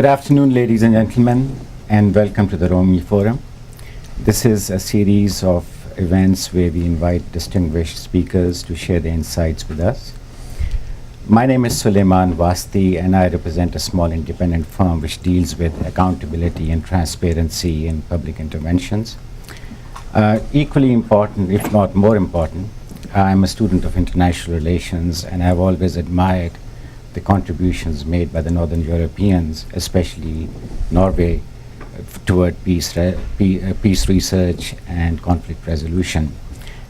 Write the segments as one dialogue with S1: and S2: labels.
S1: Good afternoon, ladies and gentlemen, and welcome to the Romi Forum. This is a series of events where we invite distinguished speakers to share their insights with us. My name is Suleiman Vasti, and I represent a small independent firm which deals with accountability and transparency in public interventions. Equally important, if not more important, I'm a student of international relations, and I've always admired the contributions made by the Northern Europeans, especially Norway, toward peace research and conflict resolution.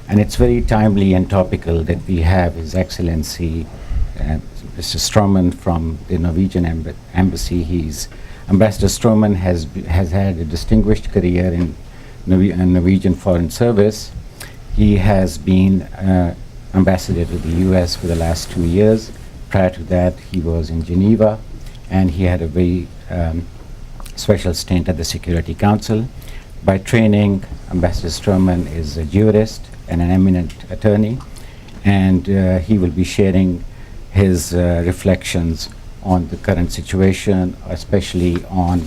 S1: And it's very timely and topical that we have His Excellency Mr. Strommen from the Norwegian Embassy. Ambassador Strommen has had a distinguished career in Norwegian Foreign Service. He has been ambassador to the US for the last 2 years. Prior to that, he was in Geneva, and he had a very special stint at the Security Council. By training, Ambassador Strommen is a jurist and an eminent attorney, and he will be sharing his reflections on the current situation, especially on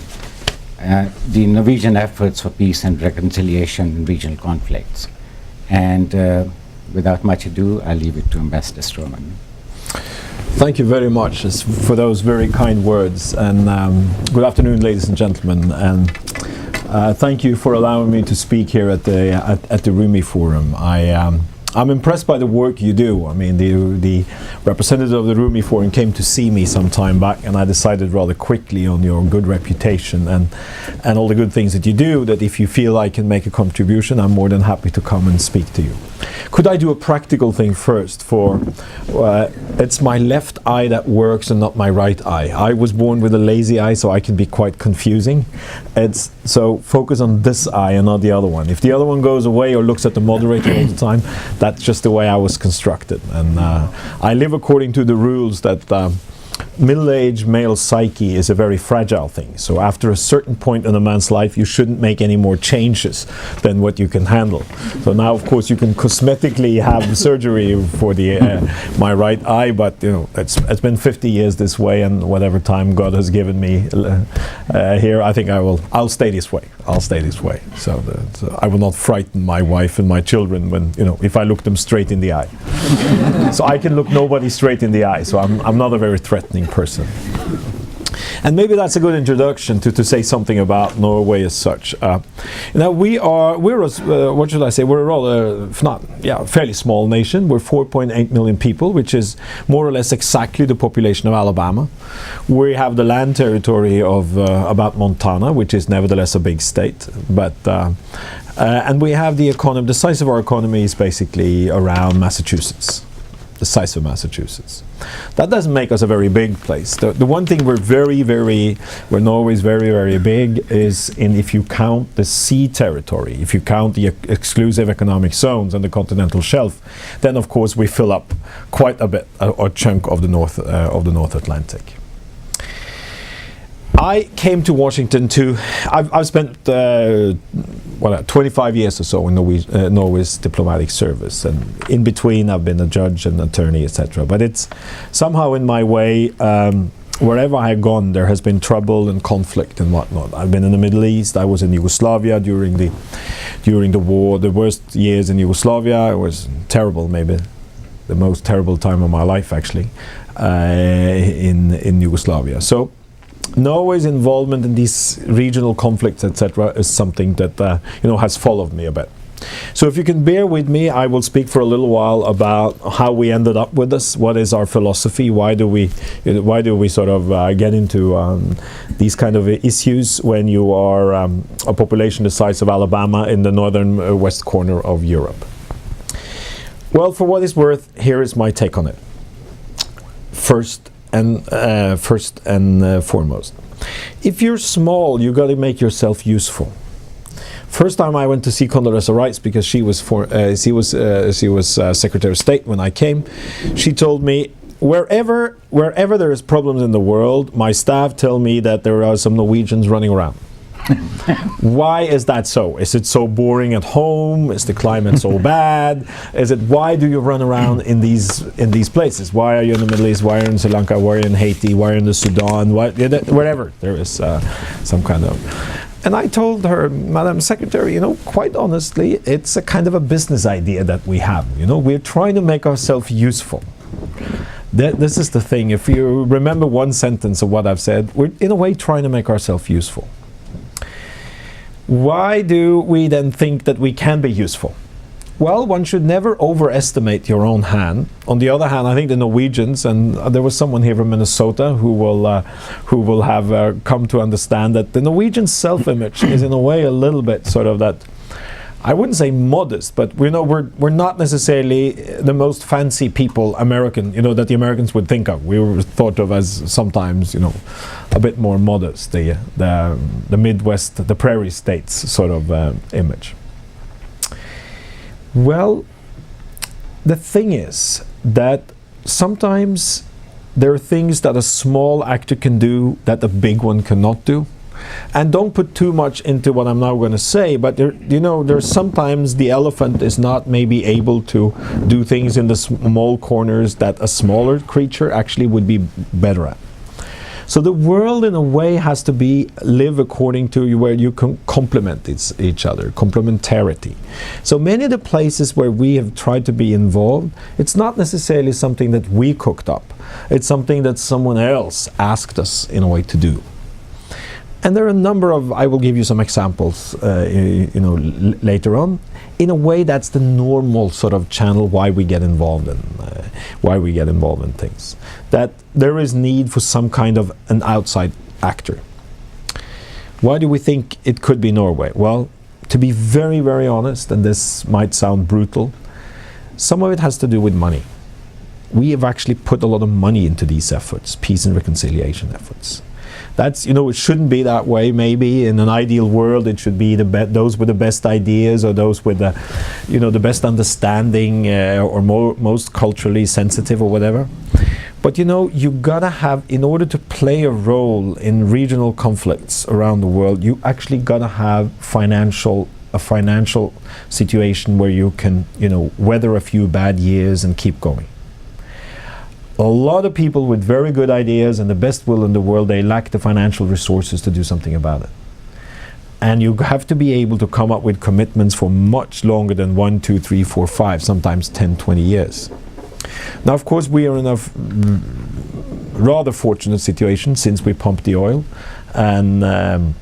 S1: the Norwegian efforts for peace and reconciliation in regional conflicts. And without much ado, I'll leave it to Ambassador Strommen.
S2: Thank you very much for those very kind words, and good afternoon, ladies and gentlemen, and thank you for allowing me to speak here at the Romi Forum. I'm impressed by the work you do. I mean, the representative of the Romi Forum came to see me some time back, and I decided rather quickly on your good reputation and all the good things that you do, that if you feel I can make a contribution, I'm more than happy to come and speak to you. Could I do a practical thing first? It's my left eye that works and not my right eye. I was born with a lazy eye, so I can be quite confusing. So focus on this eye and not the other one. If the other one goes away or looks at the moderator all the time, that's just the way I was constructed. And I live according to the rules that middle-aged male psyche is a very fragile thing. So after a certain point in a man's life, you shouldn't make any more changes than what you can handle. So now, of course, you can cosmetically have surgery for the my right eye, but you know, it's been 50 years this way, and whatever time God has given me here, I think I'll stay this way. I'll stay this way. So I will not frighten my wife and my children when, you know, if I look them straight in the eye. So I can look nobody straight in the eye. So I'm not a very threatening person. And maybe that's a good introduction to say something about Norway as such. Now we're what should I say? We're a rather, if not, fairly small nation. We're 4.8 million people, which is more or less exactly the population of Alabama. We have the land territory of about Montana, which is nevertheless a big state. But and we have the economy. The size of our economy is basically around Massachusetts. The size of Massachusetts. That doesn't make us a very big place. The one thing where Norway is very, very big is if you count the sea territory, if you count the exclusive economic zones and the continental shelf, then of course we fill up quite a bit, a chunk of the North Atlantic. I came to Washington I've spent 25 years or so in Norway's diplomatic service, and in between I've been a judge and attorney, etc. But it's somehow in my way, wherever I've gone, there has been trouble and conflict and whatnot. I've been in the Middle East. I was in Yugoslavia during the war, the worst years in Yugoslavia. It was terrible, maybe the most terrible time of my life, actually, in Yugoslavia. So Norway's involvement in these regional conflicts, etc., is something that has followed me a bit. So if you can bear with me, I will speak for a little while about how we ended up with this. What is our philosophy? Why do we sort of get into these kind of issues when you are a population the size of Alabama in the northern west corner of Europe? Well, for what it's worth, here is my take on it. First and foremost, if you're small, you got to make yourself useful. First time I went to see Condoleezza Rice, because she was Secretary of State when I came. She told me, wherever there is problems in the world, my staff tell me that there are some Norwegians running around. Why is that so? Is it so boring at home? Is the climate so bad? Is it, why do you run around in these places? Why are you in the Middle East? Why are you in Sri Lanka? Why are you in Haiti? Why are you in the Sudan? Why, wherever there is some kind of... And I told her, Madam Secretary, you know, quite honestly, it's a kind of a business idea that we have. You know, we're trying to make ourselves useful. This is the thing. If you remember one sentence of what I've said, we're in a way trying to make ourselves useful. Why do we then think that we can be useful? Well, one should never overestimate your own hand. On the other hand, I think the Norwegians, and there was someone here from Minnesota who will have come to understand that the Norwegian self-image is in a way a little bit sort of that, I wouldn't say modest, but we know we're not necessarily the most fancy people, American, you know, that the Americans would think of. We were thought of as sometimes, you know, a bit more modest, the Midwest, the prairie states sort of image. Well, the thing is that sometimes there are things that a small actor can do that a big one cannot do. And don't put too much into what I'm now going to say, but there, you know, there's sometimes the elephant is not maybe able to do things in the small corners that a smaller creature actually would be better at. So the world in a way has to live according to where you can complement each other, complementarity. So many of the places where we have tried to be involved, it's not necessarily something that we cooked up. It's something that someone else asked us in a way to do. And there are a number of, I will give you some examples, you know, later on. In a way, that's the normal sort of channel why we get involved in things. That there is need for some kind of an outside actor. Why do we think it could be Norway? Well, to be very, very honest, and this might sound brutal, some of it has to do with money. We have actually put a lot of money into these efforts, peace and reconciliation efforts. That's, you know, it shouldn't be that way. Maybe in an ideal world, it should be those with the best ideas, or those with the, you know, the best understanding, or most culturally sensitive, or whatever. But you know, you gotta have, in order to play a role in regional conflicts around the world, you actually gotta have a financial situation where you can, you know, weather a few bad years and keep going. A lot of people with very good ideas and the best will in the world, they lack the financial resources to do something about it. And you have to be able to come up with commitments for much longer than 1, 2, 3, 4, 5, sometimes 10, 20 years. Now, of course, we are in a rather fortunate situation since we pumped the oil. And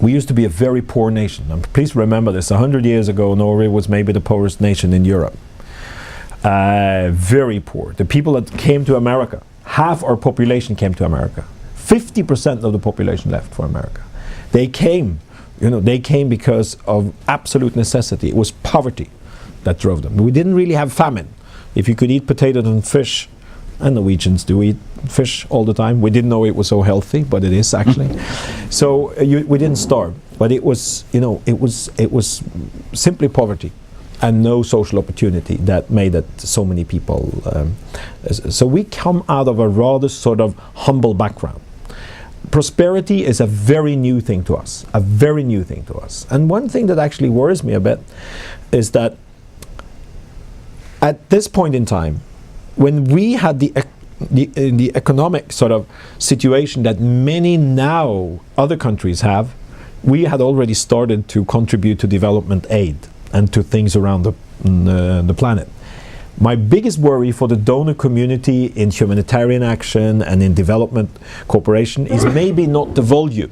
S2: we used to be a very poor nation. And please remember this, 100 years ago, Norway was maybe the poorest nation in Europe. Very poor. The people that came to America, half our population came to America. 50% of the population left for America. They came, you know, they came because of absolute necessity. It was poverty that drove them. We didn't really have famine. If you could eat potatoes and fish, and Norwegians do eat fish all the time. We didn't know it was so healthy, but it is actually. So we didn't starve, but it was, you know, it was simply poverty and no social opportunity that made it so many people. So we come out of a rather sort of humble background. Prosperity is a very new thing to us, a very new thing to us. And one thing that actually worries me a bit is that at this point in time, when we had the economic sort of situation that many now other countries have, we had already started to contribute to development aid and to things around the planet. My biggest worry for the donor community in humanitarian action and in development cooperation is maybe not the volume,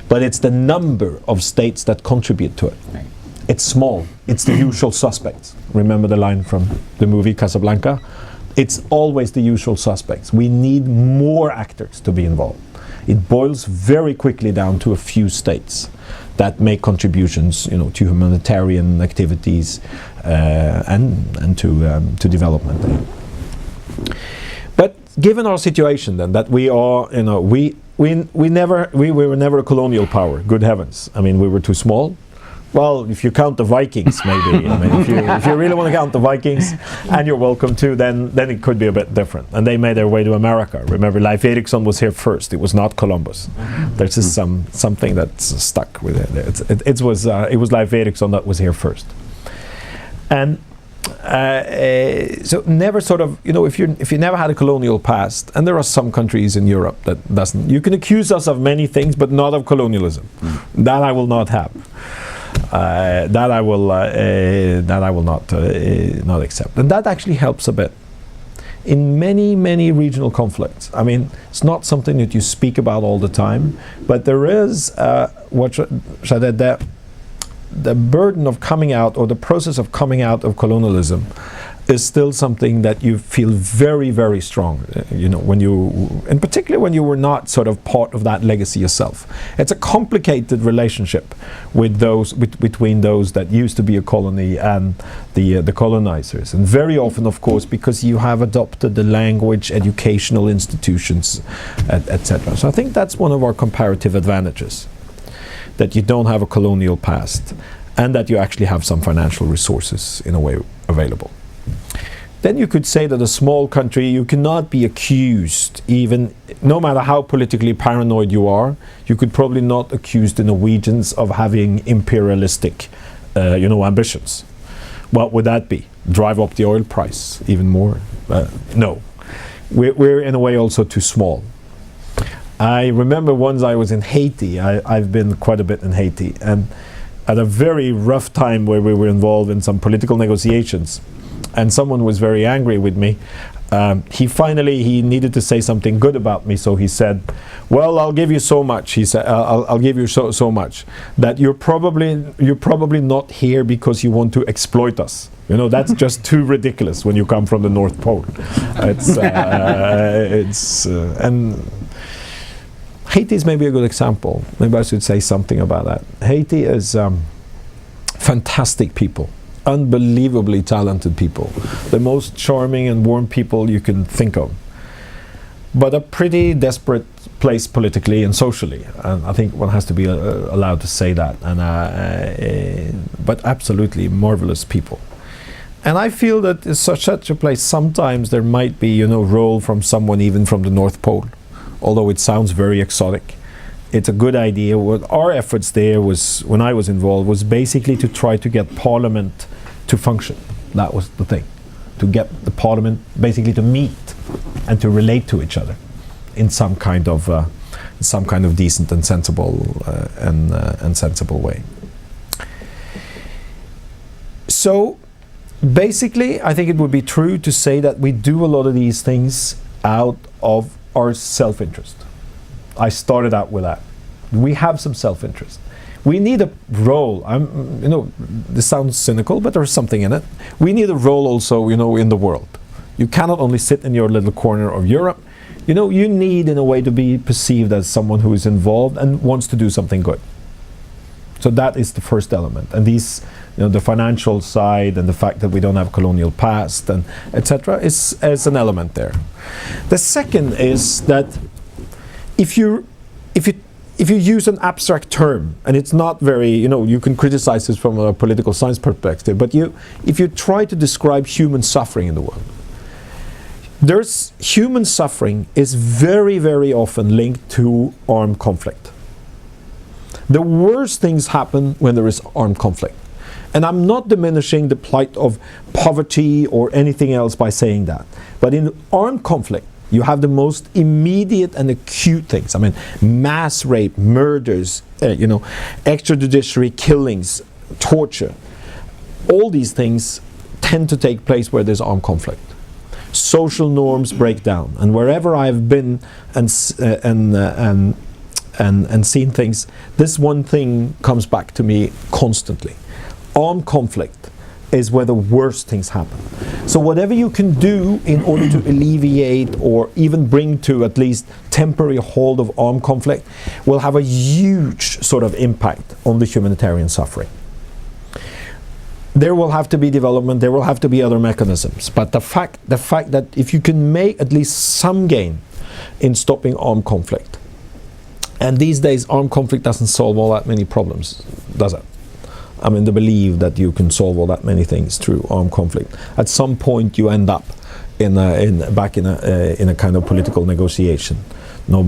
S2: but it's the number of states that contribute to it. Right. It's small. It's the usual suspects. Remember the line from the movie Casablanca? It's always the usual suspects. We need more actors to be involved. It boils very quickly down to a few states that make contributions, you know, to humanitarian activities and to development. But given our situation, then, that we are, you know, we were never a colonial power. Good heavens! I mean, we were too small. Well, if you count the Vikings, maybe. I mean, if you really want to count the Vikings, and you're welcome to, then it could be a bit different. And they made their way to America. Remember, Leif Erikson was here first. It was not Columbus. There's just something that's stuck with it. It was Leif Erikson that was here first. And so never sort of, if you never had a colonial past, and there are some countries in Europe that doesn't. You can accuse us of many things, but not of colonialism. That I will not have. That I will not accept, and that actually helps a bit in many regional conflicts. I mean, it's not something that you speak about all the time, but there is the burden of coming out, or the process of coming out of colonialism, is still something that you feel very strong, and particularly when you were not sort of part of that legacy yourself. It's a complicated relationship with between those that used to be a colony and the colonizers, and very often, of course, because you have adopted the language, educational institutions, etc. So I think that's one of our comparative advantages, that you don't have a colonial past, and that you actually have some financial resources in a way available. Then you could say that a small country, you cannot be accused, even no matter how politically paranoid you are, you could probably not accuse the Norwegians of having imperialistic ambitions. What would that be? Drive up the oil price even more? No. We're in a way also too small. I remember once I was in Haiti. I've been quite a bit in Haiti, and at a very rough time where we were involved in some political negotiations, and someone was very angry with me. He needed to say something good about me, so he said, "Well, I'll give you so much." He said, "I'll give you so much that you're probably not here because you want to exploit us. That's just too ridiculous when you come from the North Pole." And Haiti is maybe a good example. Maybe I should say something about that. Haiti is fantastic people. Unbelievably talented people, the most charming and warm people you can think of, but a pretty desperate place politically and socially, and I think one has to be allowed to say that. But absolutely marvelous people, and I feel that in such a place sometimes there might be role from someone even from the North Pole, although it sounds very exotic. It's a good idea. What our efforts there was, when I was involved, was basically to try to get Parliament to function. That was the thing, to get the Parliament basically to meet and to relate to each other in some kind of decent and sensible sensible way. So basically, I think it would be true to say that we do a lot of these things out of our self-interest. I started out with that. We have some self-interest. We need a role. This sounds cynical, but there's something in it. We need a role also, in the world. You cannot only sit in your little corner of Europe. You need, in a way, to be perceived as someone who is involved and wants to do something good. So that is the first element. And these, the financial side and the fact that we don't have colonial past and etc. is an element there. The second is that if you use an abstract term, and it's not very, you can criticize this from a political science perspective, but if you try to describe human suffering in the world, human suffering is very often linked to armed conflict. The worst things happen when there is armed conflict. And I'm not diminishing the plight of poverty or anything else by saying that. But in armed conflict, you have the most immediate and acute things. I mean, mass rape, murders, extrajudiciary killings, torture. All these things tend to take place where there's armed conflict. Social norms break down, and wherever I've been and seen things, this one thing comes back to me constantly. Armed conflict is where the worst things happen. So whatever you can do in order to alleviate or even bring to at least temporary hold of armed conflict will have a huge sort of impact on the humanitarian suffering. There will have to be development, there will have to be other mechanisms, but the fact that if you can make at least some gain in stopping armed conflict, and these days armed conflict doesn't solve all that many problems, does it? I mean, the belief that you can solve all that many things through armed conflict. At some point, you end up back in a kind of political negotiation, no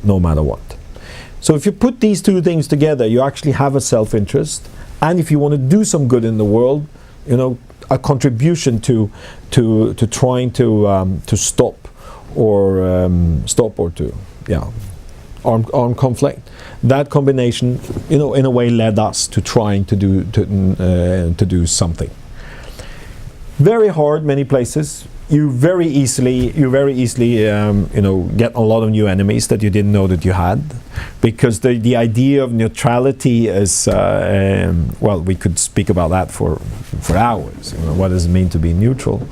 S2: matter what. So if you put these two things together, you actually have a self-interest, and if you want to do some good in the world, you know, a contribution to trying to stop armed conflict. That combination, you know, in a way led us to trying to do something. Very hard, many places. You very easily, you know, get a lot of new enemies that you didn't know that you had, because the idea of neutrality is well, we could speak about that for hours. You know, what does it mean to be neutral?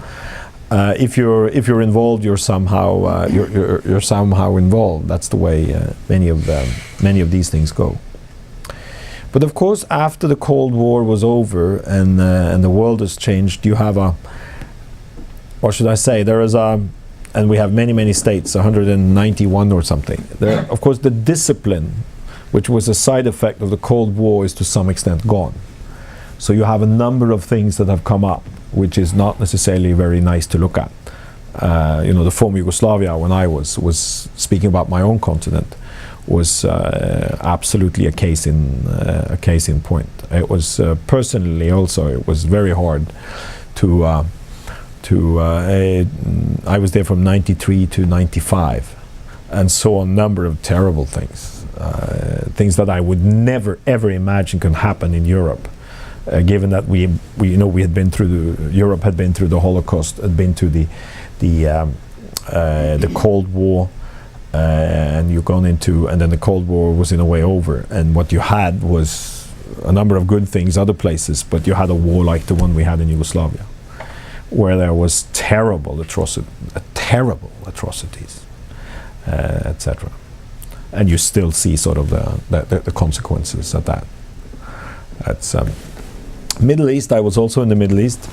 S2: If you're involved, you're somehow you're somehow involved. That's the way many of these things go. But of course, after the Cold War was over and the world has changed, you have a, or should I say, there is a, and we have many states, 191 or something. There, of course, the discipline, which was a side effect of the Cold War, is to some extent gone. So you have a number of things that have come up, which is not necessarily very nice to look at. You know, the former Yugoslavia, when I was speaking about my own continent, was absolutely a case in point. It was personally also, it was very hard to I was there from 93 to 95 and saw a number of terrible things, things that I would never ever imagine can happen in Europe, given that we had been through Europe had been through the Holocaust, had been through the Cold War, and you've gone into, and then the Cold War was in a way over, and what you had was a number of good things other places, but you had a war like the one we had in Yugoslavia, where there was terrible atrocities, etc. And you still see sort of the consequences of that. That's Middle East. I was also in the Middle East.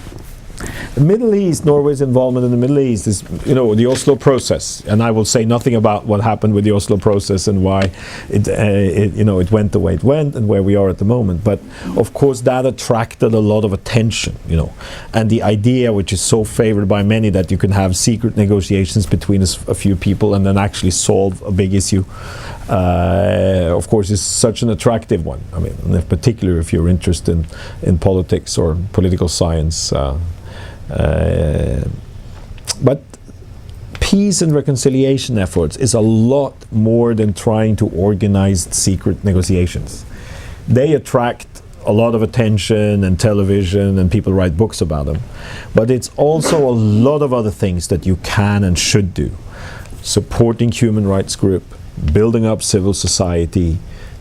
S2: The Middle East, Norway's involvement in the Middle East is, you know, the Oslo process, and I will say nothing about what happened with the Oslo process and why it went the way it went and where we are at the moment. But of course, that attracted a lot of attention, you know, and the idea, which is so favored by many, that you can have secret negotiations between a few people and then actually solve a big issue, of course, is such an attractive one. I mean, in particular, if you're interested in politics or political science. But peace and reconciliation efforts is a lot more than trying to organize secret negotiations. They attract a lot of attention and television, and people write books about them. But it's also a lot of other things that you can and should do. Supporting human rights group, building up civil society,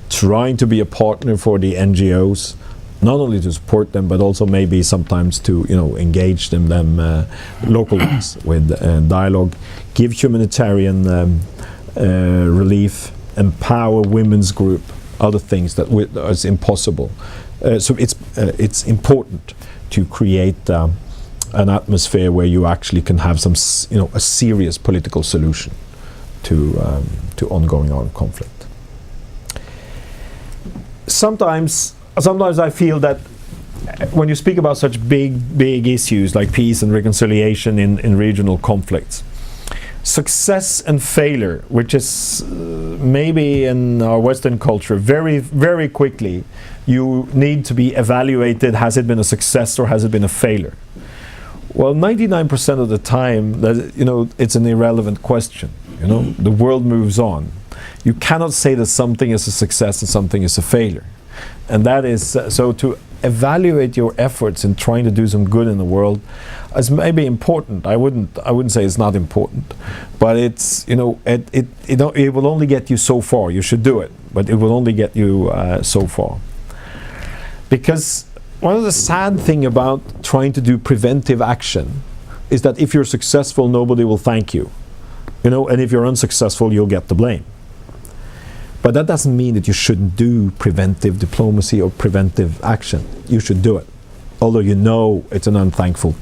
S2: trying to be a partner for the NGOs, not only to support them, but also maybe sometimes to, you know, engage them locally with dialogue, give humanitarian relief, empower women's group, other things that is impossible. So it's important to create an atmosphere where you actually can have some, you know, a serious political solution to ongoing armed conflict. Sometimes I feel that when you speak about such big issues like peace and reconciliation in regional conflicts, success and failure, which is maybe in our Western culture very quickly, you need to be evaluated. Has it been a success or has it been a failure? Well, 99% of the time, you know, it's an irrelevant question. You know, the world moves on. You cannot say that something is a success and something is a failure. And that is, so to evaluate your efforts in trying to do some good in the world is maybe important. I wouldn't say it's not important, but it's, you know, it will only get you so far. You should do it, but it will only get you so far. Because one of the sad thing about trying to do preventive action is that if you're successful, nobody will thank you, you know, and if you're unsuccessful, you'll get the blame. But that doesn't mean that you shouldn't do preventive diplomacy or preventive action. You should do it, although you know it's an unthankful,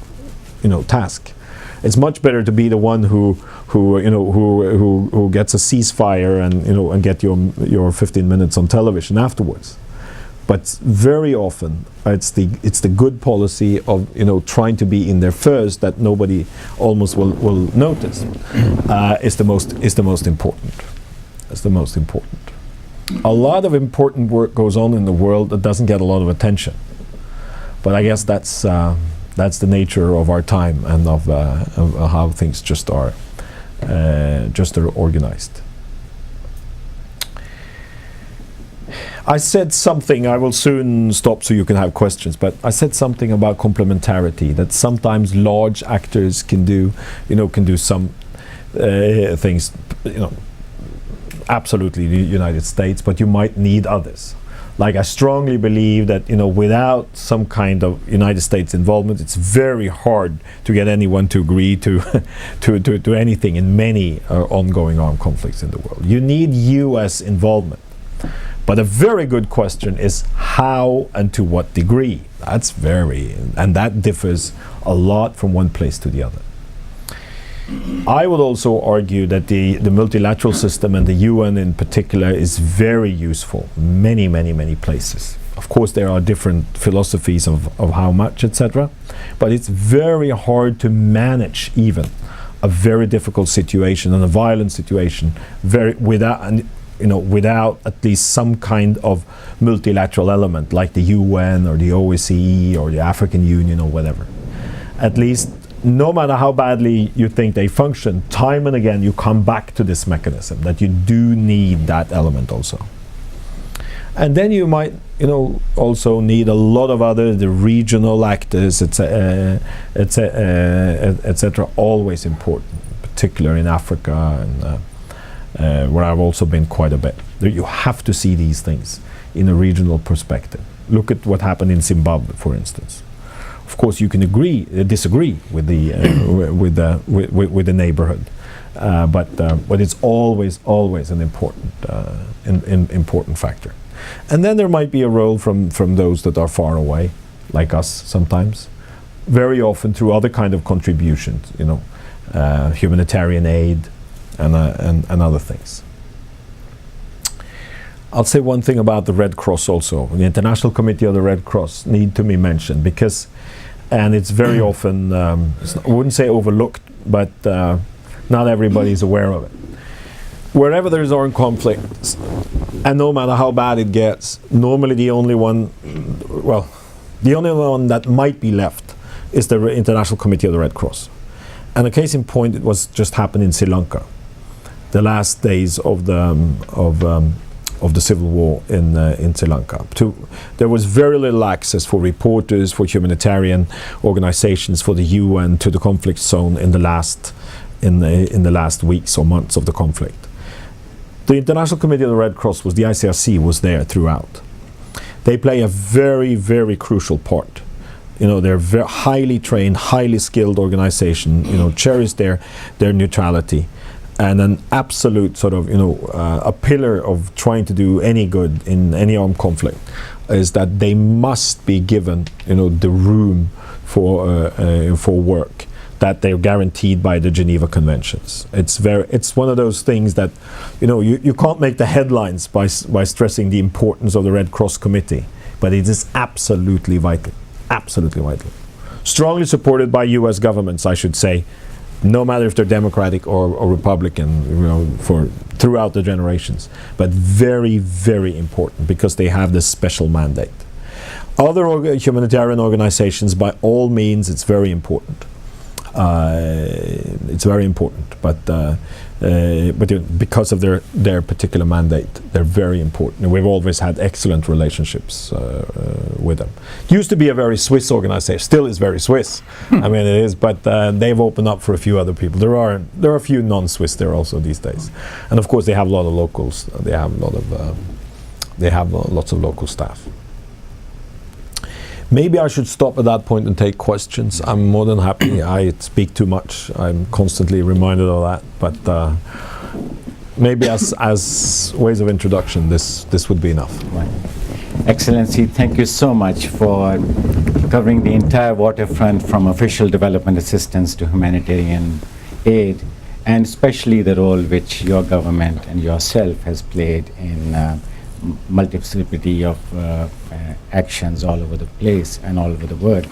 S2: you know, task. It's much better to be the one who gets a ceasefire and, you know, and get your 15 minutes on television afterwards. But very often it's the good policy of trying to be in there first that nobody almost will notice is the most important. It's the most important. A lot of important work goes on in the world that doesn't get a lot of attention. But I guess that's the nature of our time and of how things just are organized. I said something, I will soon stop so you can have questions, but I said something about complementarity, that sometimes large actors can do some things, absolutely the United States, but you might need others. Like I strongly believe that without some kind of United States involvement, it's very hard to get anyone to agree to to anything in many ongoing armed conflicts in the world. You need US involvement. But a very good question is how and to what degree. And that differs a lot from one place to the other. I would also argue that the multilateral system and the UN in particular is very useful in many places. Of course, there are different philosophies of how much, etc. But it's very hard to manage even a very difficult situation and a violent situation without at least some kind of multilateral element like the UN or the OSCE or the African Union or whatever. At least, no matter how badly you think they function, time and again you come back to this mechanism that you do need that element also. And then you might also need a lot of the regional actors, etc., always important, particularly in Africa and where I've also been quite a bit. You have to see these things in a regional perspective. Look at what happened in Zimbabwe, for instance. Of course, you can disagree with the neighborhood, but it's always an important factor. And then there might be a role from those that are far away, like us sometimes, very often through other kind of contributions, humanitarian aid, and other things. I'll say one thing about the Red Cross also. The International Committee of the Red Cross need to be mentioned and it's very often, I wouldn't say overlooked, but not everybody is aware of it. Wherever there's armed conflicts, and no matter how bad it gets, normally the only one that might be left is the International Committee of the Red Cross. And a case in point, it was just happened in Sri Lanka. The last days of the civil war in Sri Lanka. There was very little access for reporters, for humanitarian organizations, for the UN to the conflict zone in the last weeks or months of the conflict. The International Committee of the Red Cross the ICRC was there throughout. They play a very, very crucial part. They're very highly trained, highly skilled organization, cherish their neutrality. And an absolute sort of, a pillar of trying to do any good in any armed conflict is that they must be given, the room for work that they're guaranteed by the Geneva Conventions. It's one of those things that, you can't make the headlines by stressing the importance of the Red Cross Committee, but it is absolutely vital, absolutely vital. Strongly supported by US governments, I should say, no matter if they're Democratic or Republican, throughout the generations, but very, very important because they have this special mandate. Other humanitarian organizations, by all means, it's very important. But because of their particular mandate, they're very important. And we've always had excellent relationships with them. Used to be a very Swiss organization, still is very Swiss. I mean, it is, but they've opened up for a few other people. There are a few non-Swiss there also these days, and of course they have a lot of locals. They have lots of local staff. Maybe I should stop at that point and take questions. I'm more than happy. I speak too much. I'm constantly reminded of that. But maybe as ways of introduction, this would be enough.
S1: Right. Excellency, thank you so much for covering the entire waterfront from official development assistance to humanitarian aid, and especially the role which your government and yourself has played in multiplicity of actions all over the place and all over the world.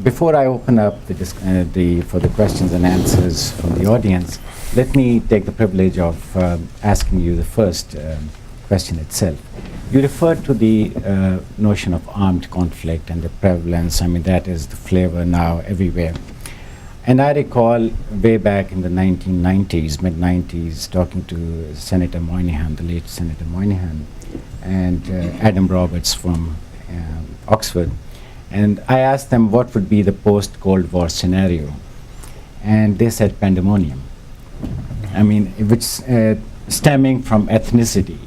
S1: Before I open up for the questions and answers from the audience, let me take the privilege of asking you the first question itself. You referred to the notion of armed conflict and the prevalence. I mean, that is the flavor now everywhere. And I recall way back in the 1990s, mid-90s, talking to Senator Moynihan, the late Senator Moynihan, and Adam Roberts from Oxford. And I asked them what would be the post-Cold War scenario. And they said pandemonium. I mean, which stemming from ethnicity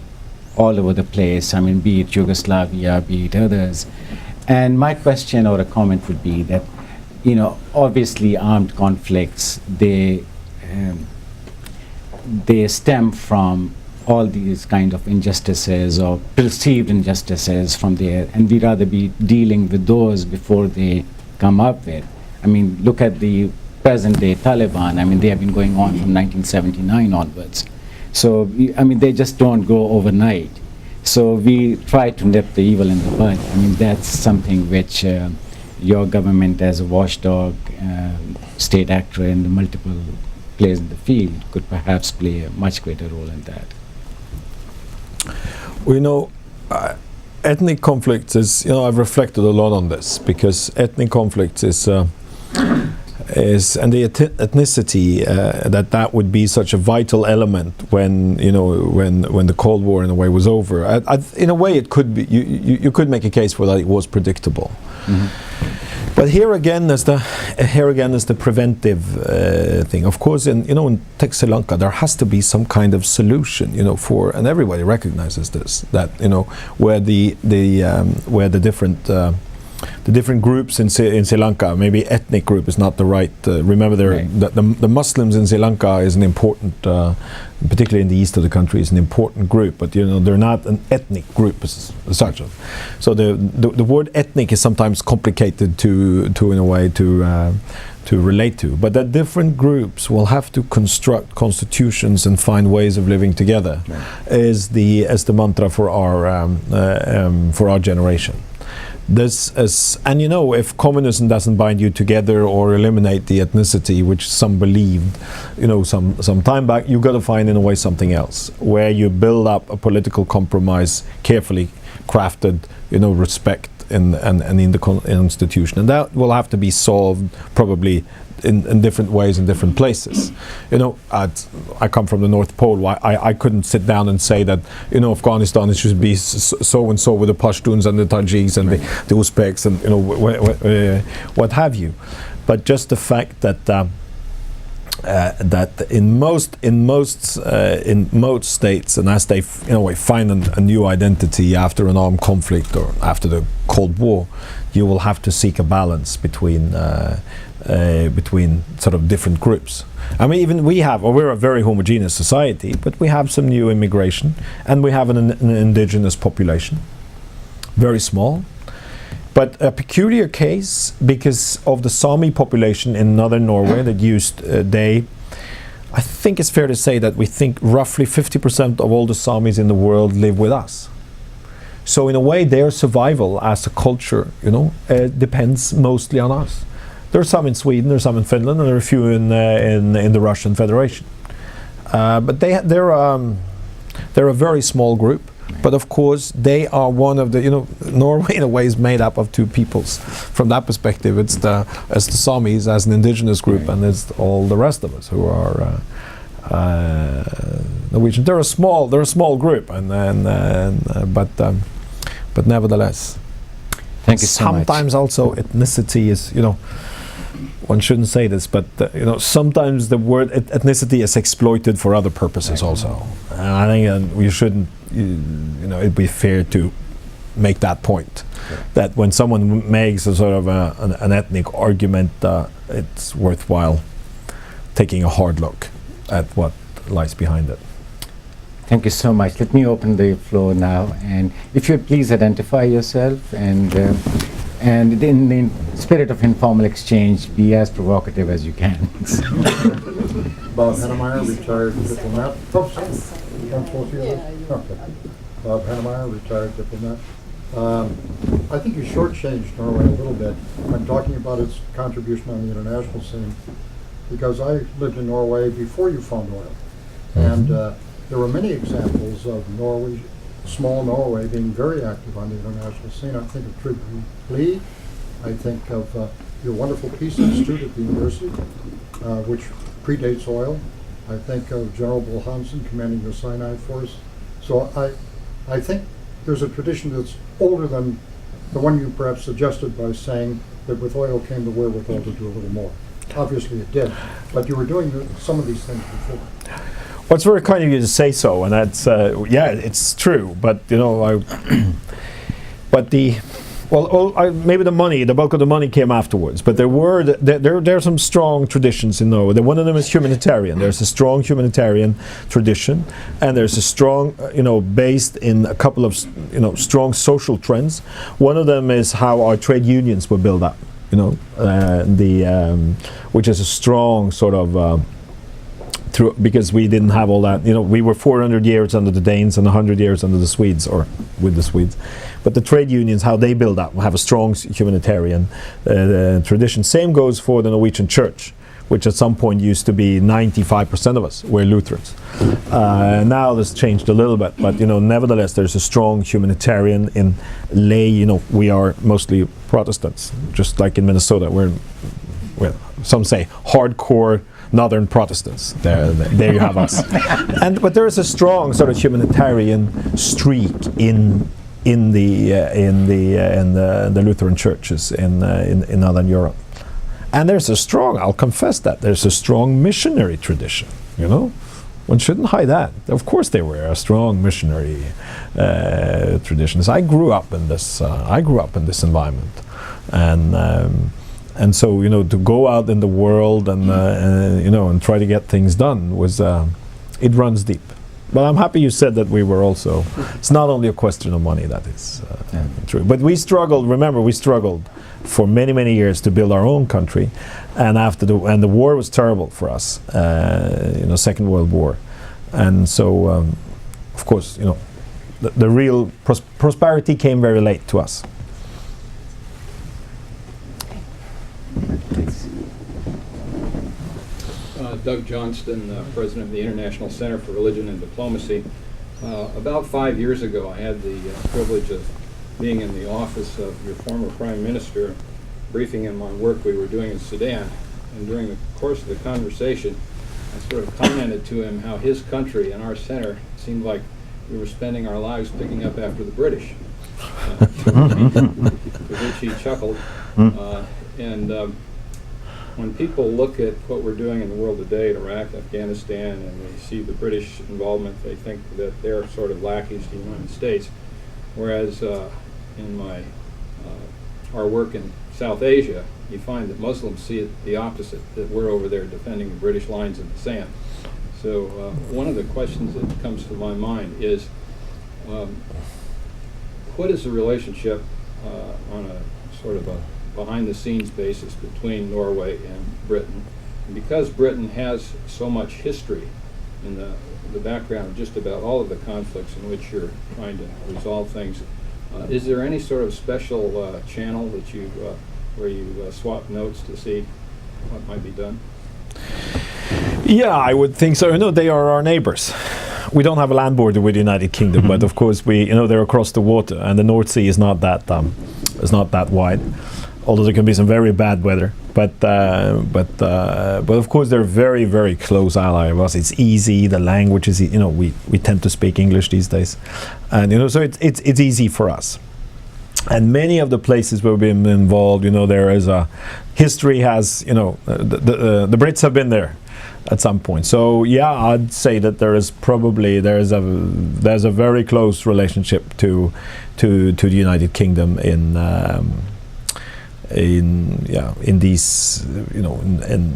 S1: all over the place. I mean, be it Yugoslavia, be it others. And my question or a comment would be that, you know, obviously armed conflicts, they stem from all these kind of injustices or perceived injustices from there, and we'd rather be dealing with those before they come up with. I mean, look at the present day Taliban. I mean, they have been going on from 1979 onwards. So, I mean, they just don't go overnight. So we try to nip the evil in the bud. I mean, that's something which your government as a watchdog state actor in the multiple plays in the field could perhaps play a much greater role in that.
S2: Well, you know, ethnic conflict is, you know, I've reflected a lot on this, because ethnic conflict is and the ethnicity, that would be such a vital element when, you know, when the Cold War in a way was over. In a way, it could be, you could make a case for that it was predictable. Mm-hmm. But here again is the preventive thing. Of course, in Sri Lanka, there has to be some kind of solution, you know, and everybody recognizes this, that, you know, where the different groups in Sri Lanka, maybe ethnic group is not the right. Remember, the Muslims in Sri Lanka is an important, particularly in the east of the country, is an important group. But you know, they're not an ethnic group as such. So the word ethnic is sometimes complicated to in a way to relate to. But that different groups will have to construct constitutions and find ways of living together, is the mantra for our generation. And you know, if communism doesn't bind you together or eliminate the ethnicity, which some believed, you know, some time back, you've got to find in a way something else, where you build up a political compromise, carefully crafted, you know, respect in the institution, and that will have to be solved probably in different ways in different places. You know, I come from the North Pole. I couldn't sit down and say that, you know, Afghanistan, it should be so and so with the Pashtuns and the Tajiks and the Uzbeks and, you know, what have you. But just the fact that that in most states, and as they in a way find a new identity after an armed conflict or after the Cold War, you will have to seek a balance between sort of different groups. I mean, even we're a very homogeneous society, but we have some new immigration, and we have an indigenous population, very small. But a peculiar case because of the Sami population in northern Norway that I think it's fair to say that we think roughly 50% of all the Samis in the world live with us. So in a way, their survival as a culture, you know, depends mostly on us. There are some in Sweden, there are some in Finland, and there are a few in the Russian Federation. But they're a very small group. But of course, they are one of the, you know, Norway in a way is made up of two peoples. From that perspective, it's the Samis as an indigenous group, and it's all the rest of us who are Norwegian. They're a small group, but nevertheless.
S1: Thank you so much.
S2: Sometimes also ethnicity is, you know, one shouldn't say this, but you know, sometimes the word ethnicity is exploited for other purposes also. And I think we shouldn't, you know, it'd be fair to make that point, that when someone makes a sort of an ethnic argument, it's worthwhile taking a hard look at what lies behind it.
S1: Thank you so much. Let me open the floor now, and if you'd please identify yourself, and in the spirit of informal exchange, be as provocative as you can.
S3: Bob Hennemeyer, retired diplomat. Bob Hennemeyer, retired diplomat. I think you shortchanged Norway a little bit when talking about its contribution on the international scene, because I lived in Norway before you found oil. And there were many examples of Norway, small Norway, being very active on the international scene. I think of Trygve Lie. I think of your wonderful Peace Institute at the university, which predates oil. I think of General Bull Hansen commanding the Sinai Force. So I think there's a tradition that's older than the one you perhaps suggested by saying that with oil came the wherewithal to do a little more. Obviously it did, but you were doing some of these things before.
S2: Well, it's very kind of you to say so, and that's yeah, it's true. But you know, maybe the bulk of the money came afterwards. But there are some strong traditions in Norway. One of them is humanitarian. There's a strong humanitarian tradition, and there's a strong, based in a couple of, strong social trends. One of them is how our trade unions were built up. Which is a strong sort of. Because we didn't have all that, we were 400 years under the Danes and 100 years under the Swedes, or with the Swedes. But the trade unions, how they build up, have a strong humanitarian tradition. Same goes for the Norwegian Church, which at some point used to be 95% of us were Lutherans. Now this changed a little bit, but nevertheless there's a strong humanitarian in lay. We are mostly Protestants, just like in Minnesota. Well, some say hardcore Northern Protestants. There you have us. But there is a strong sort of humanitarian streak in the Lutheran churches in Northern Europe. And there's a strong, I'll confess that, there's a strong missionary tradition, One shouldn't hide that. Of course there were a strong missionary traditions. I grew up in this environment. And so, to go out in the world and try to get things done was, it runs deep. But I'm happy you said that we were also, it's not only a question of money, that is true. But we struggled for many, many years to build our own country. And the war was terrible for us, Second World War. And so, of course, the real prosperity came very late to us.
S4: Doug Johnston, President of the International Center for Religion and Diplomacy. About 5 years ago, I had the privilege of being in the office of your former Prime Minister, briefing him on work we were doing in Sudan. And during the course of the conversation, I sort of commented to him how his country and our center seemed like we were spending our lives picking up after the British. To which he chuckled. When people look at what we're doing in the world today, in Iraq, Afghanistan, and they see the British involvement, they think that they're sort of lackeys to the United States. Whereas in our work in South Asia, you find that Muslims see it the opposite, that we're over there defending the British lines in the sand. So one of the questions that comes to my mind is, what is the relationship on a sort of a behind-the-scenes basis between Norway and Britain? And because Britain has so much history in the background of just about all of the conflicts in which you're trying to resolve things, is there any sort of special channel that where you swap notes to see what might be done?
S2: Yeah, I would think so. They are our neighbors. We don't have a land border with the United Kingdom, but of course they're across the water, and the North Sea is not that wide. Although there can be some very bad weather, but of course they're very, very close ally of us. It's easy. The language is, we tend to speak English these days, and so it's easy for us. And many of the places where we've been involved, there is a history. Has the Brits have been there at some point. So yeah, I'd say that there's a very close relationship to the United Kingdom in these, in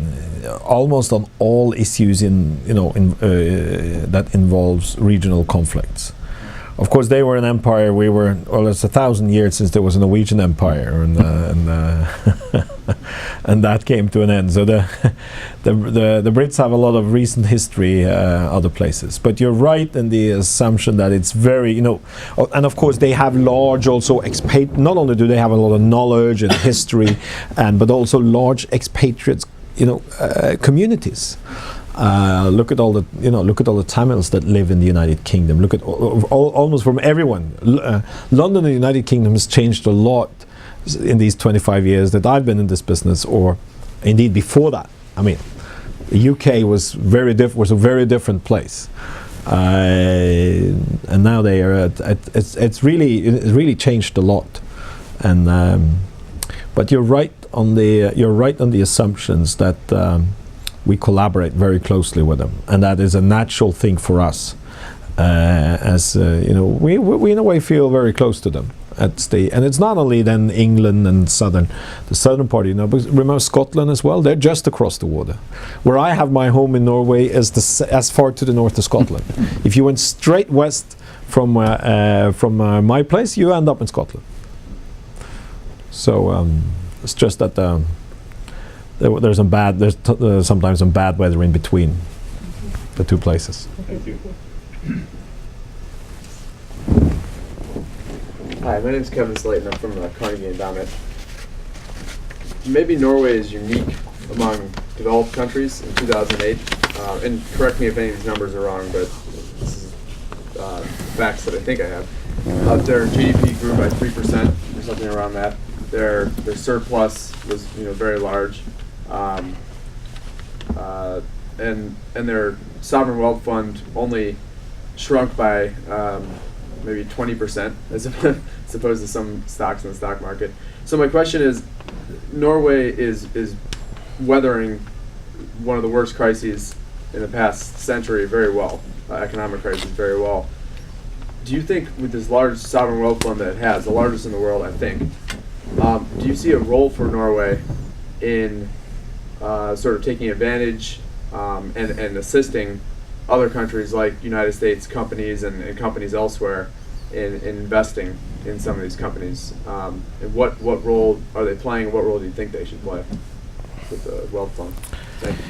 S2: almost on all issues that involves regional conflicts. Of course, they were an empire. We were. Well, it's 1,000 years since there was a Norwegian empire, and that came to an end. So the the Brits have a lot of recent history other places. But you're right in the assumption that it's very, and of course they have large also not only do they have a lot of knowledge and history, but also large expatriates, communities. Look at all the Tamils that live in the United Kingdom. Look at almost from everyone. London and the United Kingdom has changed a lot in these 25 years that I've been in this business, or indeed before that. I mean, the UK was a very different place, and now they are it's really changed a lot. And but you're right on the assumptions that we collaborate very closely with them, and that is a natural thing for us. We in a way feel very close to them. And it's not only then England and the southern part, but remember Scotland as well. They're just across the water. Where I have my home in Norway is as far to the north of Scotland. If you went straight west from my place, you end up in Scotland. So it's just that there's sometimes some bad weather in between the two places.
S4: Thank you.
S5: Hi, my name is Kevin Slayton. I'm from Carnegie Endowment. Maybe Norway is unique among developed countries in 2008. And correct me if any of these numbers are wrong, but this is facts that I think I have. Their GDP grew by 3% or something around that. Their surplus was very large, and their sovereign wealth fund only shrunk by maybe 20% as opposed to some stocks in the stock market. So my question is, Norway is weathering one of the worst crises in the past century very well, economic crisis very well. Do you think with this large sovereign wealth fund that it has, the largest in the world, I think, do you see a role for Norway in sort of taking advantage and assisting other countries like United States companies and companies elsewhere in investing in some of these companies? And what role are they playing? What role do you think they should play with the wealth fund? Thank you.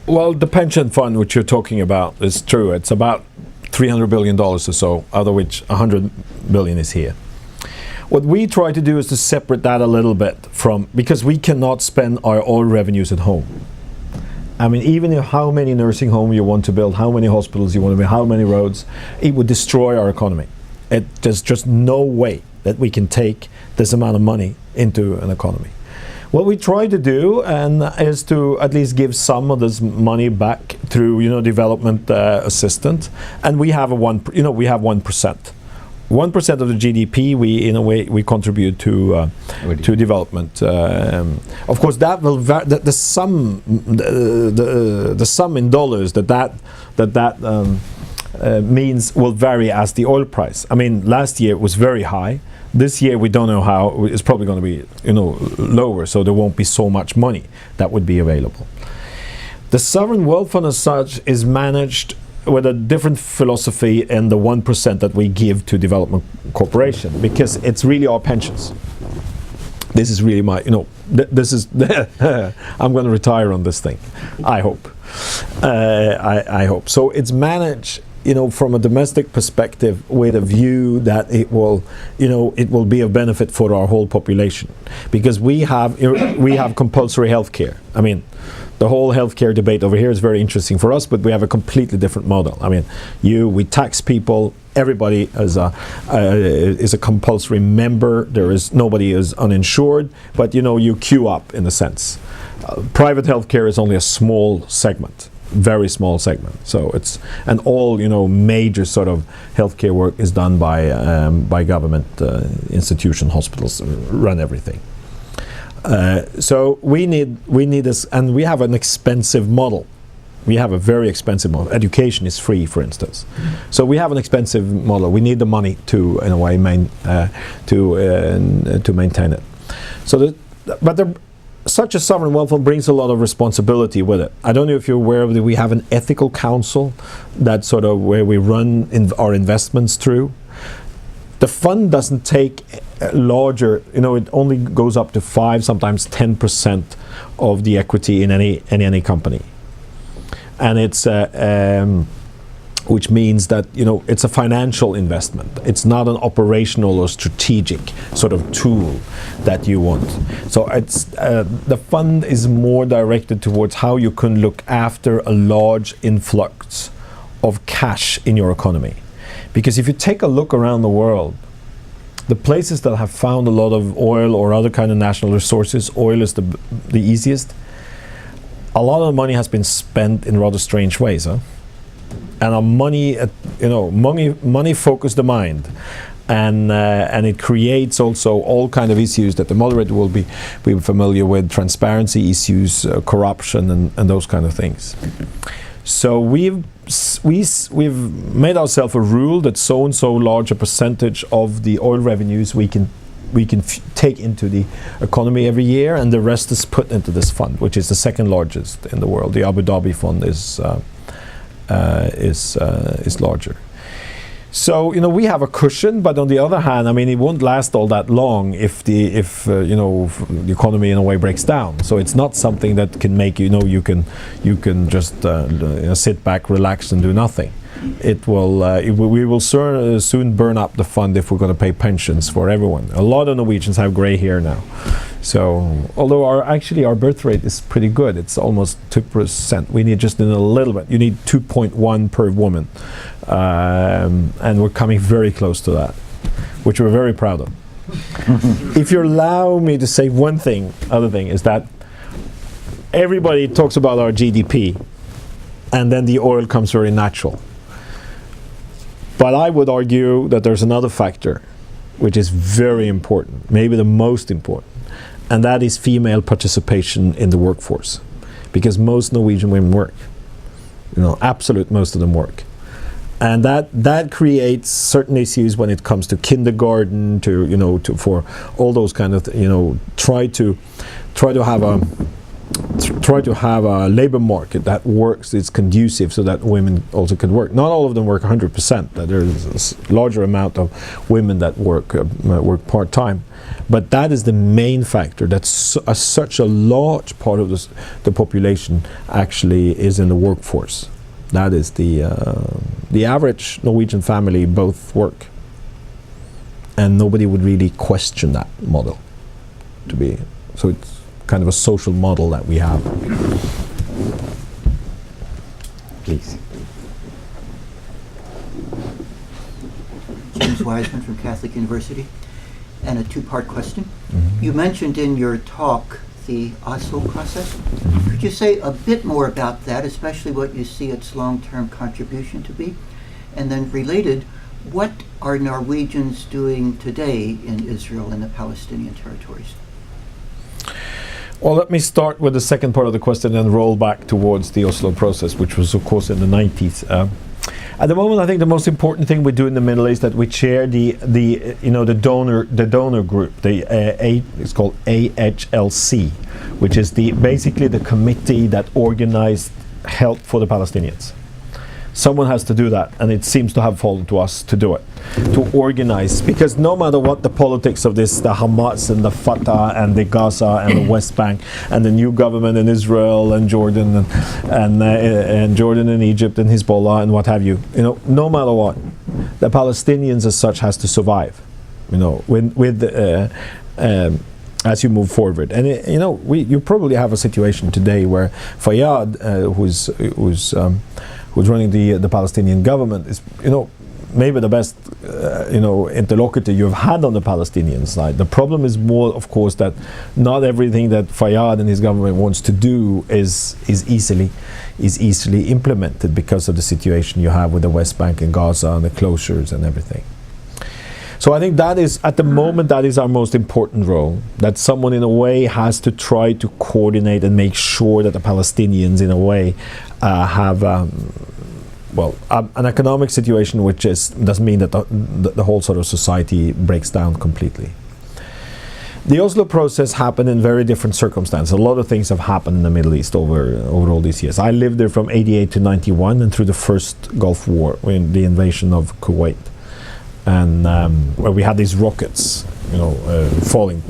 S2: Well, the pension fund which you're talking about is true. It's about $300 billion or so, out of which $100 billion is here. What we try to do is to separate that a little bit because we cannot spend our oil revenues at home. I mean, even if how many nursing homes you want to build, how many hospitals you want to build, how many roads, it would destroy our economy. There's just no way that we can take this amount of money into an economy. What we try to do is to at least give some of this money back through development assistance, and we have 1%. 1% of the GDP we contribute to development. Of course, that will the sum in dollars that means will vary as the oil price. I mean, last year it was very high. This year we don't know how. It's probably going to be lower, so there won't be so much money that would be available. The sovereign wealth fund as such is managed with a different philosophy in the 1% that we give to development corporation, because it's really our pensions. This is really my, this is, I'm going to retire on this thing, I hope. I hope. So it's managed, from a domestic perspective with a view that it will be of benefit for our whole population, because we have compulsory health care. I mean, the whole healthcare debate over here is very interesting for us, but we have a completely different model. I mean, we tax people. Everybody is a compulsory member. Nobody is uninsured, but you queue up in a sense. Private healthcare is only a small segment, very small segment. So and all major sort of healthcare work is done by government institution, hospitals run everything. So we need this, and we have an expensive model. We have a very expensive model. Education is free, for instance. So we have an expensive model. We need the money to, in a way, to maintain it. So, such a sovereign wealth fund brings a lot of responsibility with it. I don't know if you're aware of that. We have an ethical council that's sort of where we run our investments through. The fund doesn't take larger, it only goes up to 5, sometimes 10% of the equity in any company. And it's which means that it's a financial investment. It's not an operational or strategic sort of tool that you want. So it's the fund is more directed towards how you can look after a large influx of cash in your economy. Because if you take a look around the world, the places that have found a lot of oil or other kind of national resources, oil is the easiest. A lot of money has been spent in rather strange ways, huh? And money focuses the mind, and it creates also all kind of issues that the moderator will be familiar with: transparency issues, corruption, and those kind of things. So we've made ourselves a rule that so and so large a percentage of the oil revenues we can take into the economy every year, and the rest is put into this fund, which is the second largest in the world. The Abu Dhabi fund is larger. So we have a cushion, but on the other hand, it won't last all that long if the economy in a way breaks down. So it's not something that can make you can just sit back, relax, and do nothing. We will soon burn up the fund if we're going to pay pensions for everyone. A lot of Norwegians have grey hair now. So, although our birth rate is pretty good, it's almost 2%. We need just in a little bit. You need 2.1 per woman, and we're coming very close to that, which we're very proud of. If you allow me to say one thing, other thing is that everybody talks about our GDP, and then the oil comes very natural. But I would argue that there's another factor, which is very important, maybe the most important. And that is female participation in the workforce, because most Norwegian women work. Absolute most of them work, and that creates certain issues when it comes to kindergarten, for all those kind of try to have a labor market that works, is conducive, so that women also can work. Not all of them work 100%. There's a larger amount of women that work part-time. But that is the main factor. That such a large part of the population actually is in the workforce. That is the average Norwegian family both work, and nobody would really question that model. So it's kind of a social model that we have.
S1: Please.
S6: James Wiseman from Catholic University, and a two-part question.
S2: Mm-hmm.
S6: You mentioned in your talk the Oslo process. Mm-hmm. Could you say a bit more about that, especially what you see its long-term contribution to be? And then related, what are Norwegians doing today in Israel and the Palestinian territories?
S2: Well, let me start with the second part of the question and roll back towards the Oslo process, which was, of course, in the 90s. At the moment, I think the most important thing we do in the Middle East is that we chair the donor group. It's called AHLC, which is basically the committee that organized help for the Palestinians. Someone has to do that, and it seems to have fallen to us to do it, to organize, because no matter what the politics of this, the Hamas and the Fatah and the Gaza and the West Bank and the new government in Israel and Jordan and Jordan and Egypt and Hezbollah and what have you, no matter what, the Palestinians as such has to survive, as you move forward. And you probably have a situation today where Fayyad, who's running the Palestinian government, is maybe the best interlocutor you've had on the Palestinian side. The problem is more, of course, that not everything that Fayyad and his government wants to do is easily implemented because of the situation you have with the West Bank and Gaza and the closures and everything. So I think that is, at the moment, that is our most important role, that someone in a way has to try to coordinate and make sure that the Palestinians in a way have an economic situation which doesn't mean that the whole sort of society breaks down completely. The Oslo process happened in very different circumstances. A lot of things have happened in the Middle East over all these years. I lived there from 88 to 91 and through the first Gulf War, when the invasion of Kuwait. and where we had these rockets, falling,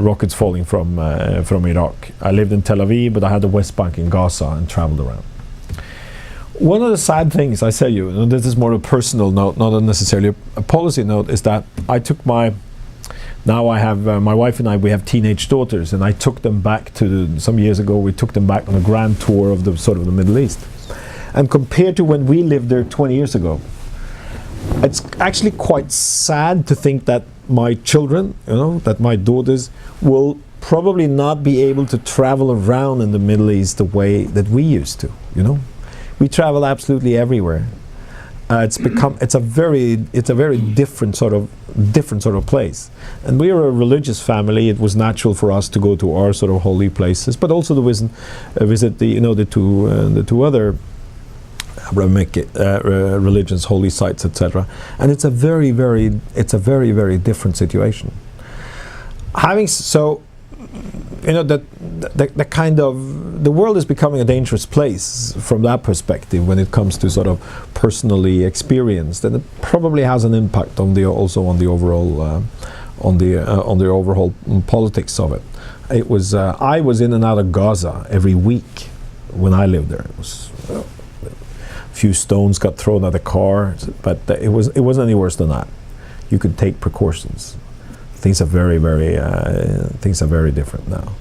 S2: rockets falling from Iraq. I lived in Tel Aviv, but I had the West Bank in Gaza and traveled around. One of the sad things, I tell you, and this is more a personal note, not necessarily a policy note, is that I took now I have my wife and I, we have teenage daughters, and I took them back some years ago, we took them back on a grand tour of the sort of the Middle East. And compared to when we lived there 20 years ago, it's actually quite sad to think that my children, that my daughters will probably not be able to travel around in the Middle East the way that we used to, We travel absolutely everywhere. It's a very different sort of place. And we are a religious family. It was natural for us to go to our sort of holy places, but also to visit the two other Abrahamic religions, holy sites, etc. And it's a very, very different situation. The world is becoming a dangerous place from that perspective when it comes to sort of personally experienced, and it probably has an impact on the overall politics of it. It was I was in and out of Gaza every week when I lived there. It was a few stones got thrown at the car, but it wasn't any worse than that. You could take precautions. Things are very different now.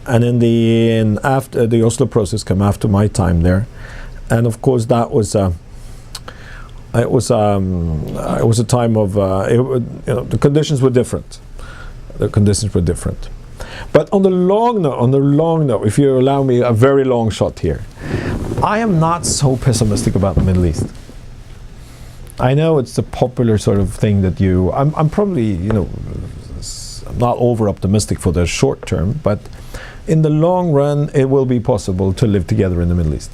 S2: And after the Oslo process came after my time there, and of course that was it was a time of the conditions were different. The conditions were different. But on the long note, if you allow me a very long shot here, I am not so pessimistic about the Middle East. I know it's the popular sort of thing that I'm probably, I'm not over optimistic for the short term, but in the long run, it will be possible to live together in the Middle East.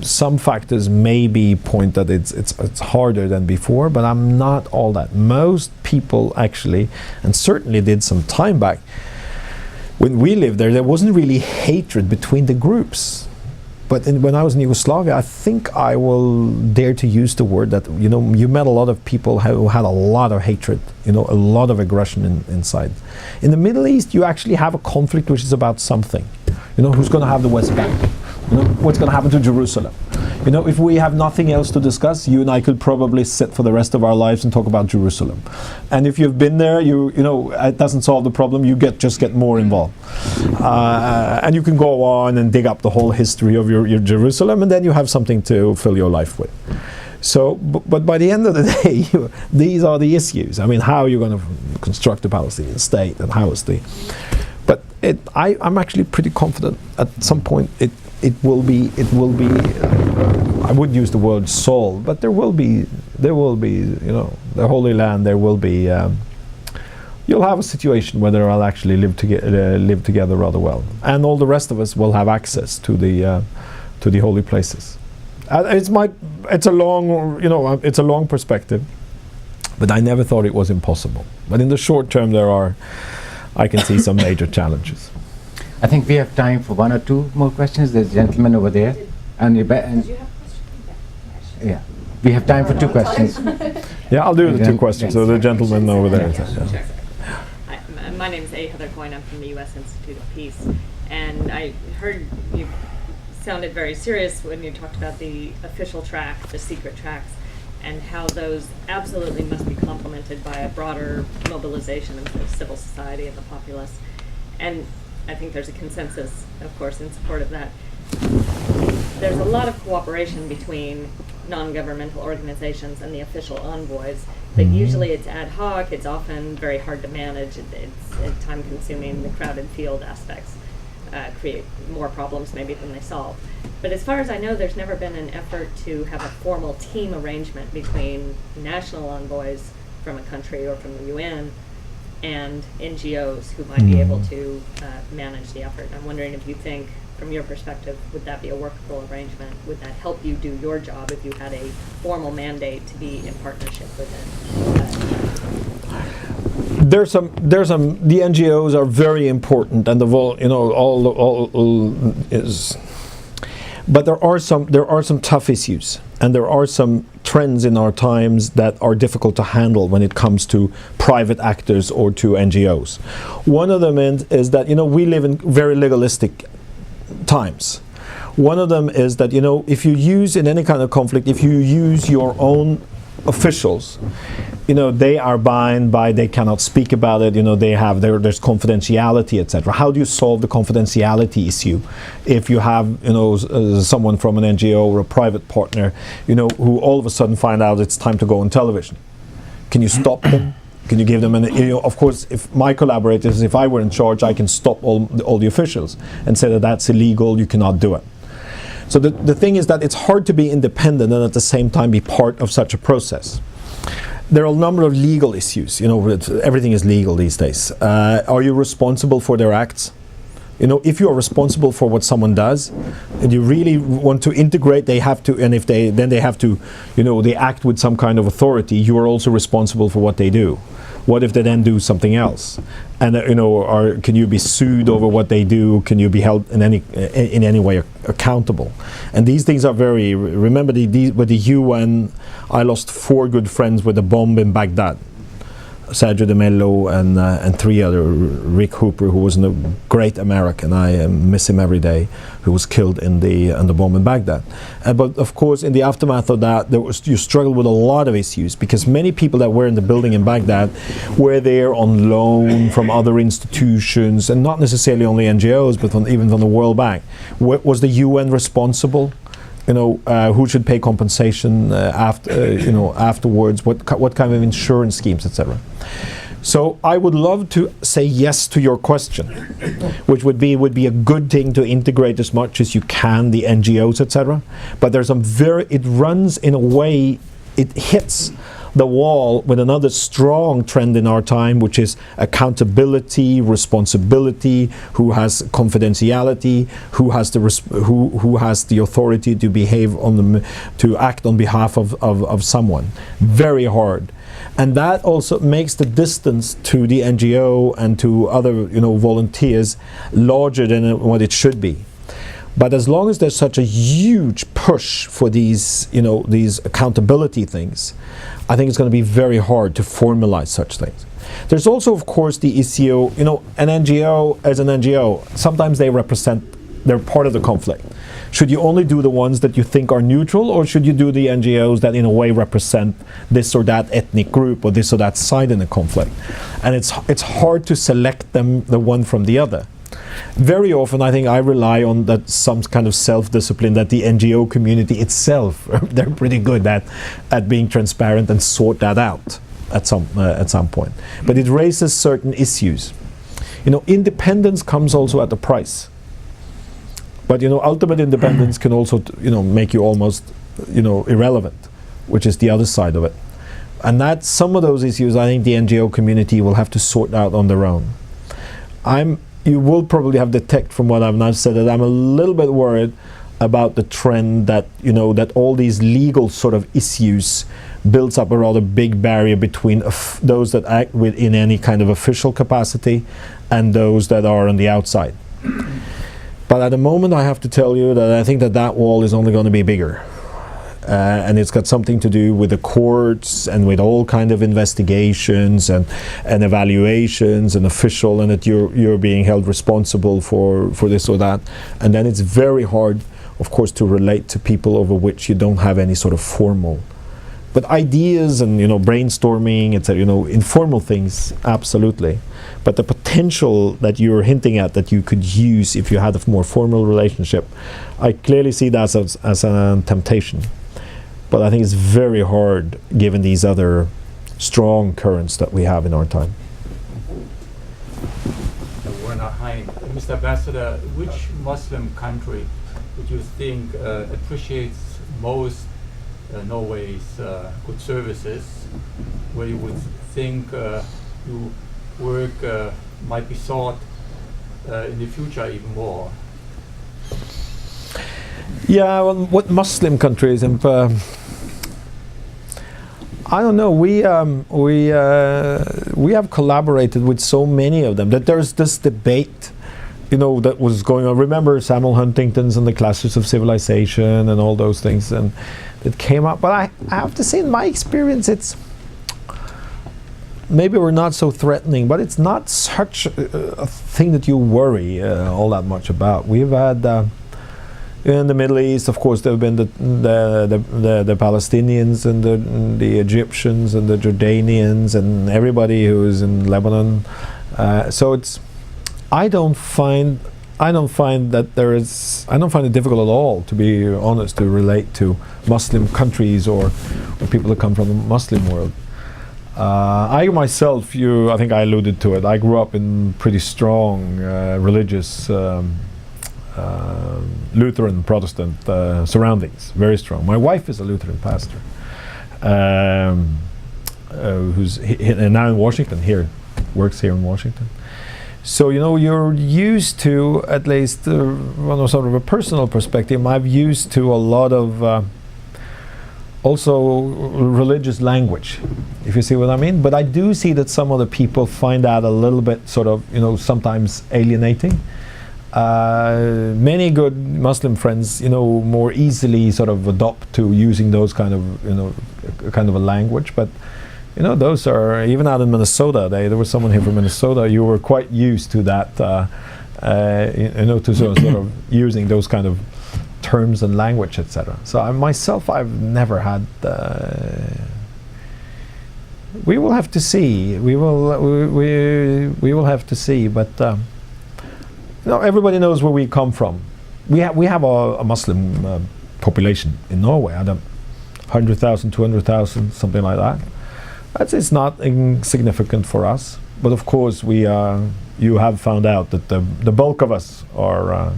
S2: Some factors maybe point that it's harder than before, but I'm not all that. Most people actually, and certainly did some time back, when we lived there wasn't really hatred between the groups. But when I was in Yugoslavia, I think I will dare to use the word that, you met a lot of people who had a lot of hatred, a lot of aggression inside. In the Middle East, you actually have a conflict which is about something. Who's going to have the West Bank? What's going to happen to Jerusalem? If we have nothing else to discuss, you and I could probably sit for the rest of our lives and talk about Jerusalem. And if you've been there, it doesn't solve the problem. You just get more involved, and you can go on and dig up the whole history of your Jerusalem, and then you have something to fill your life with. So, but by the end of the day, these are the issues. I mean, how are you going to construct a Palestinian state, and how is the? But I'm actually pretty confident at some point it will be. I wouldn't use the word solved, but there will be. The Holy Land. There will be. You'll have a situation where they'll actually live together rather well, and all the rest of us will have access to the holy places. It's a long perspective, but I never thought it was impossible. But in the short term, I can see some major challenges.
S1: I think we have time for one or two more questions. There's a gentleman over there. And
S7: Did you have a question?
S1: yeah, we have time for two questions.
S2: Yeah, I'll do the two questions. So the gentleman over there.
S7: My name is A. Heather Coyne. I'm from the U.S. Institute of Peace. And I heard you sounded very serious when you talked about the official track, the secret tracks, and how those absolutely must be complemented by a broader mobilization of the civil society and the populace. And I think there's a consensus, of course, in support of that. There's a lot of cooperation between non-governmental organizations and the official envoys, but usually it's ad hoc, it's often very hard to manage, it's time-consuming, the crowded field aspects create more problems maybe than they solve. But as far as I know, there's never been an effort to have a formal team arrangement between national envoys from a country or from the UN and NGOs who might be able to manage the effort. I'm wondering if you think, from your perspective, would that be a workable arrangement? Would that help you do your job if you had a formal mandate to be in partnership with it?
S2: The NGOs are very important, and all is. But there are some tough issues, and there are some trends in our times that are difficult to handle when it comes to private actors or to NGOs. One of them is that, you know, we live in very legalistic times. One of them is that, you know, if you use in any kind of conflict, if you use your own officials, you know, they are bound by, they cannot speak about it, you know, there's confidentiality, etc. How do you solve the confidentiality issue if you have, you know, someone from an NGO or a private partner, you know, who all of a sudden find out it's time to go on television? Can you stop them? Can you give them you know, of course, if my collaborators, if I were in charge, I can stop all the officials and say that that's illegal, you cannot do it. So the thing is that it's hard to be independent and at the same time be part of such a process. There are a number of legal issues. You know, everything is legal these days. Are you responsible for their acts? You know, if you are responsible for what someone does, and you really want to integrate, they have to, and if they have to, you know, they act with some kind of authority, you are also responsible for what they do. What if they then do something else? And you know, can you be sued over what they do? Can you be held in any way accountable? And these things are very. Remember, with the UN, I lost 4 good friends with a bomb in Baghdad. Sergio de Mello and 3 other, Rick Hooper, who was a great American, I miss him every day, who was killed in the bomb in Baghdad. But of course, in the aftermath of that, you struggled with a lot of issues, because many people that were in the building in Baghdad were there on loan from other institutions, and not necessarily only NGOs, but even from the World Bank. Was the UN responsible? You know, who should pay compensation you know, afterwards? What kind of insurance schemes, etc. So I would love to say yes to your question, which would be a good thing to integrate as much as you can the NGOs, etc. But there's it runs in a way, it hits the wall with another strong trend in our time, which is accountability, responsibility, who has confidentiality, who has the authority to behave to act on behalf of someone. Very hard. And that also makes the distance to the NGO and to other, you know, volunteers larger than what it should be. But as long as there's such a huge push for these, you know, these accountability things, I think it's going to be very hard to formalize such things. There's also, of course, the issue, you know, an NGO as an NGO, sometimes they're part of the conflict. Should you only do the ones that you think are neutral, or should you do the NGOs that in a way represent this or that ethnic group or this or that side in the conflict? And it's hard to select them, the one from the other. Very often, I think I rely on that some kind of self-discipline that the NGO community itself, they're pretty good at being transparent and sort that out at some point. But it raises certain issues. You know, independence comes also at a price. But, you know, ultimate independence can also, you know, make you almost, you know, irrelevant, which is the other side of it. And that some of those issues, I think the NGO community will have to sort out on their own. You will probably have detected from what I've now said that I'm a little bit worried about the trend that, you know, that all these legal sort of issues builds up a rather big barrier between those that act in any kind of official capacity and those that are on the outside. But at the moment, I have to tell you that I think that wall is only going to be bigger. And it's got something to do with the courts and with all kind of investigations and evaluations and official, and that you're being held responsible for this or that. And then it's very hard, of course, to relate to people over which you don't have any sort of formal. But ideas and, you know, brainstorming, etc., you know, informal things, absolutely. But the potential that you're hinting at that you could use if you had a more formal relationship, I clearly see that as a temptation. But I think it's very hard given these other strong currents that we have in our time.
S8: Hi, Mr. Ambassador, which Muslim country would you think appreciates most Norway's good services, where you would think your work might be sought in the future even more?
S2: Yeah, well, what Muslim countries? I don't know. We have collaborated with so many of them that there's this debate, that was going on. Remember Samuel Huntington's and the Classes of Civilization and all those things, and it came up. But I have to say, in my experience, it's maybe we're not so threatening, but it's not such a thing that you worry all that much about. We've had in the Middle East, of course, there have been the Palestinians and the Egyptians and the Jordanians and everybody who is in Lebanon. So it's I don't find it difficult at all, to be honest, to relate to Muslim countries or people that come from the Muslim world. I myself, I think I alluded to it, I grew up in pretty strong religious Lutheran Protestant surroundings, very strong. My wife is a Lutheran pastor who's now in Washington, works here in Washington. So you're used to, at least on a sort of a personal perspective, I'm used to a lot of also religious language, if you see what I mean. But I do see that some other people find that a little bit sort of, sometimes alienating. Many good Muslim friends, more easily sort of adopt to using those kind of, kind of a language. But, those are, even out in Minnesota, there was someone here from Minnesota, you were quite used to that, to sort of using those kind of terms and language, etc. So myself, I've never had. We will have to see. We will have to see. But everybody knows where we come from. We have a Muslim population in Norway. 100,000, 200,000, something like that. It's not insignificant for us. But of course, you have found out that the bulk of us are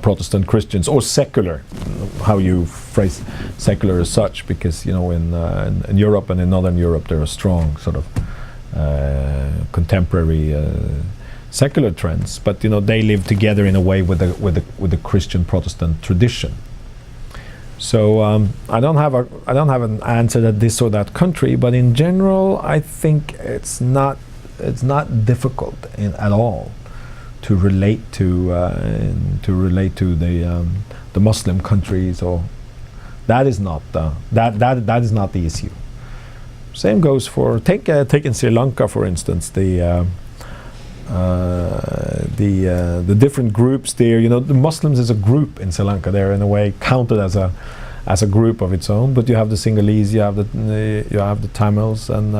S2: Protestant Christians, or secular, how you phrase secular as such, because in Europe and in Northern Europe there are strong sort of contemporary secular trends, but they live together in a way with the Christian Protestant tradition. So I don't have an answer to this or that country, but in general I think it's not difficult at all to relate to the Muslim countries, or that is not that is not the issue. Same goes for take in Sri Lanka, for instance, the different groups there. The Muslims as a group in Sri Lanka, they're in a way counted as a group of its own. But you have the Sinhalese, you have the Tamils, and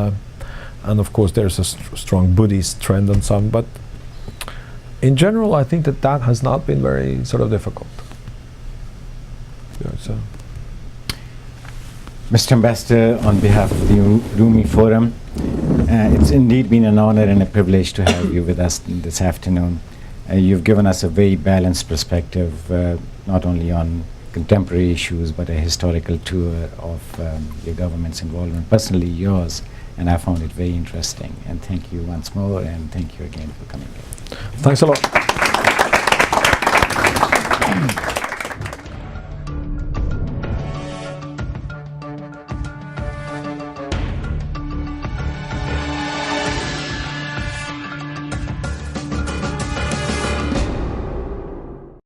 S2: of course there's a strong Buddhist trend on some. But in general, I think that has not been very sort of difficult. So.
S1: Mr. Ambassador, on behalf of the Rumi Forum, it's indeed been an honor and a privilege to have you with us this afternoon. You've given us a very balanced perspective, not only on contemporary issues, but a historical tour of your government's involvement, personally yours, and I found it very interesting. And thank you once more, and thank you again for coming in.
S2: Thanks a lot.